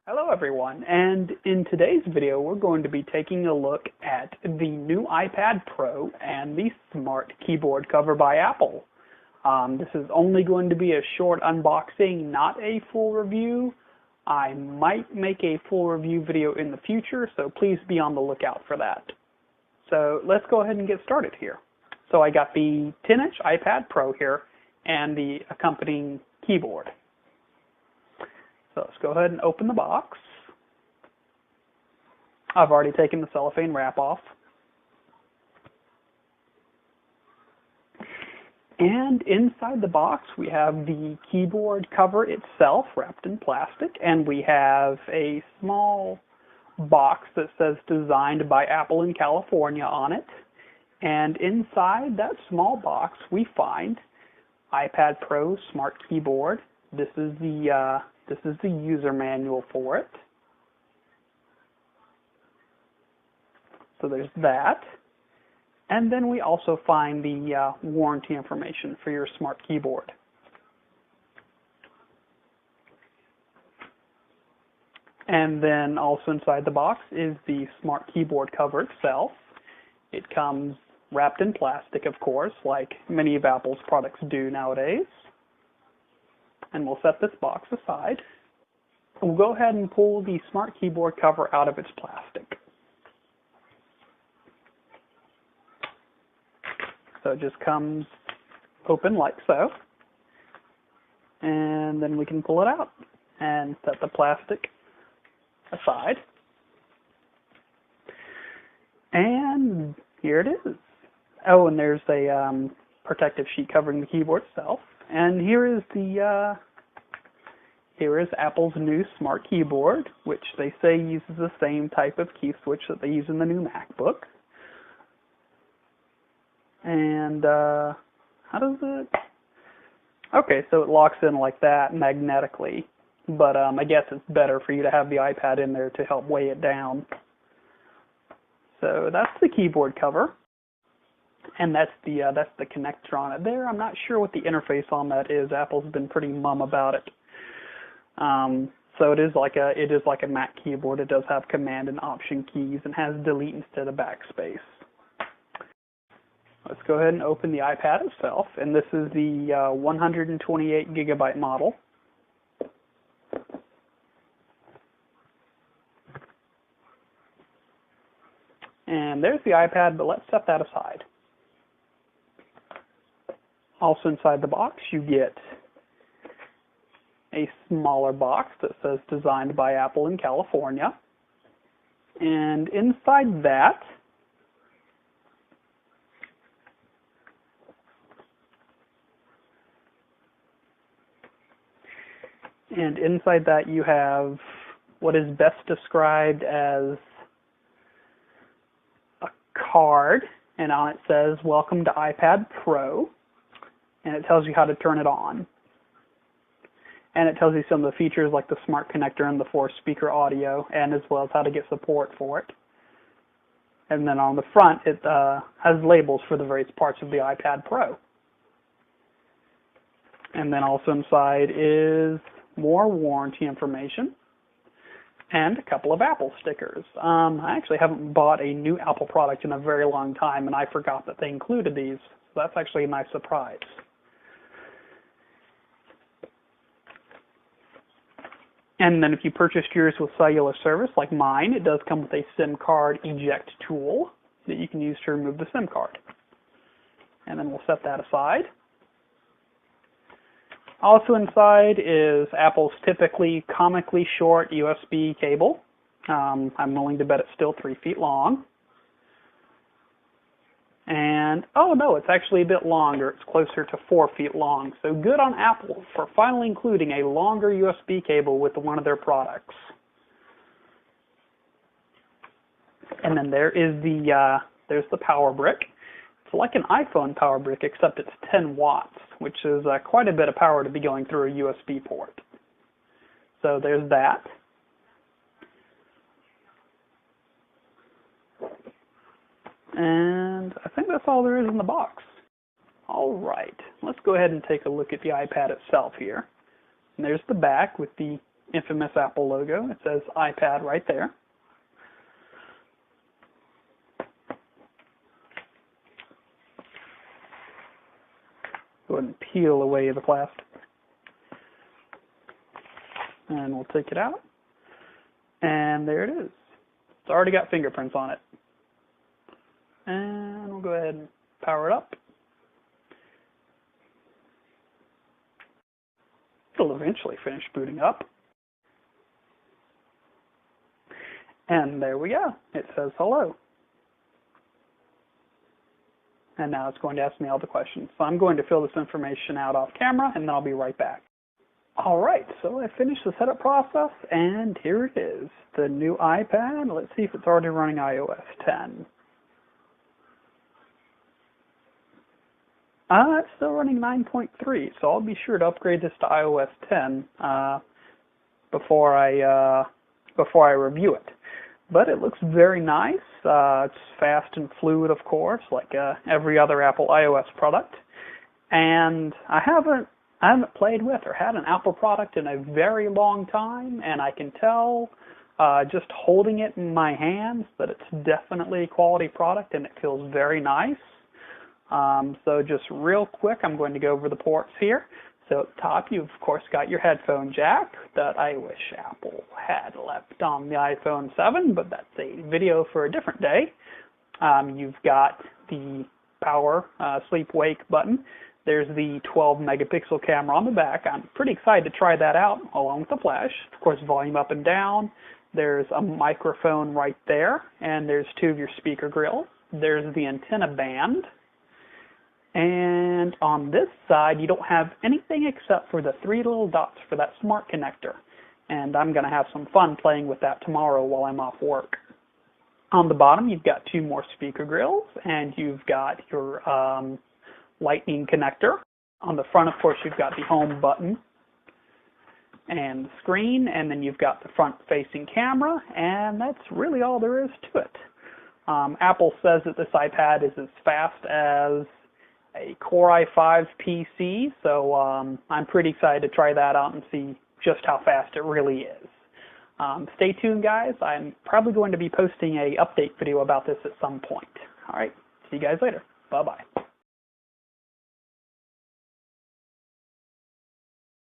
Hello everyone, and in today's video we're going to be taking a look at the new iPad Pro and the Smart Keyboard cover by Apple. This is only going to be a short unboxing, not a full review. I might make a full review video in the future, so please be on the lookout for that. So let's go ahead and get started here. So I got the 10-inch iPad Pro here and the accompanying keyboard. So let's go ahead and open the box. I've already taken the cellophane wrap off. And inside the box we have the keyboard cover itself wrapped in plastic, and we have a small box that says designed by Apple in California on it. And inside that small box we find iPad Pro Smart Keyboard. This is the user manual for it. So there's that. And then we also find the warranty information for your smart keyboard. And then also inside the box is the smart keyboard cover itself. It comes wrapped in plastic, of course, like many of Apple's products do nowadays. And we'll set this box aside. We'll go ahead and pull the smart keyboard cover out of its plastic. So it just comes open like so. And then we can pull it out and set the plastic aside. And here it is. Oh, and there's a protective sheet covering the keyboard itself. And here is Apple's new smart keyboard, which they say uses the same type of key switch that they use in the new MacBook. And how does it? Okay, so it locks in like that magnetically, but I guess it's better for you to have the iPad in there to help weigh it down. So that's the keyboard cover. And that's the connector on it there. I'm not sure what the interface on that is. Apple's been pretty mum about it. So it is like a Mac keyboard. It does have Command and Option keys and has delete instead of backspace. Let's go ahead and open the iPad itself, and this is the 128 gigabyte model. And there's the iPad, but let's set that aside. Also inside the box, you get a smaller box that says designed by Apple in California. And inside that, you have what is best described as a card, and on it says, "Welcome to iPad Pro." And it tells you how to turn it on. And it tells you some of the features like the smart connector and the 4-speaker audio, and as well as how to get support for it. And then on the front, it has labels for the various parts of the iPad Pro. And then also inside is more warranty information and a couple of Apple stickers. I actually haven't bought a new Apple product in a very long time, and I forgot that they included these. So that's actually a nice surprise. And then if you purchased yours with cellular service, like mine, it does come with a SIM card eject tool that you can use to remove the SIM card. And then we'll set that aside. Also inside is Apple's typically comically short USB cable. I'm willing to bet it's still 3 feet long. And, oh no, it's actually a bit longer. It's closer to 4 feet long. So good on Apple for finally including a longer USB cable with one of their products. And then there's the power brick. It's like an iPhone power brick, except it's 10 watts, which is quite a bit of power to be going through a USB port. So there's that. And I think that's all there is in the box. All right, let's go ahead and take a look at the iPad itself here. And there's the back with the infamous Apple logo. It says iPad right there. Go ahead and peel away the plastic. And we'll take it out. And there it is. It's already got fingerprints on it. And we'll go ahead and power it up. It'll eventually finish booting up. And there we go. It says hello. And now it's going to ask me all the questions. So I'm going to fill this information out off camera, and then I'll be right back. Alright, so I finished the setup process, and here it is. The new iPad. Let's see if it's already running iOS 10. It's still running 9.3, so I'll be sure to upgrade this to iOS 10 before I review it. But it looks very nice. It's fast and fluid, of course, like every other Apple iOS product. And I haven't played with or had an Apple product in a very long time, and I can tell just holding it in my hands that it's definitely a quality product, and it feels very nice. So just real quick, I'm going to go over the ports here. So at the top, you've of course got your headphone jack that I wish Apple had left on the iPhone 7, but that's a video for a different day. You've got the power sleep-wake button. There's the 12 megapixel camera on the back. I'm pretty excited to try that out along with the flash. Of course, volume up and down. There's a microphone right there, and there's two of your speaker grills. There's the antenna band. And on this side, you don't have anything except for the three little dots for that smart connector. And I'm going to have some fun playing with that tomorrow while I'm off work. On the bottom, you've got two more speaker grills, and you've got your lightning connector. On the front, of course, you've got the home button and the screen, and then you've got the front-facing camera, and that's really all there is to it. Apple says that this iPad is as fast as a Core i5 PC, so I'm pretty excited to try that out and see just how fast it really is. Stay tuned, guys. I'm probably going to be posting an update video about this at some point. All right, see you guys later. Bye-bye.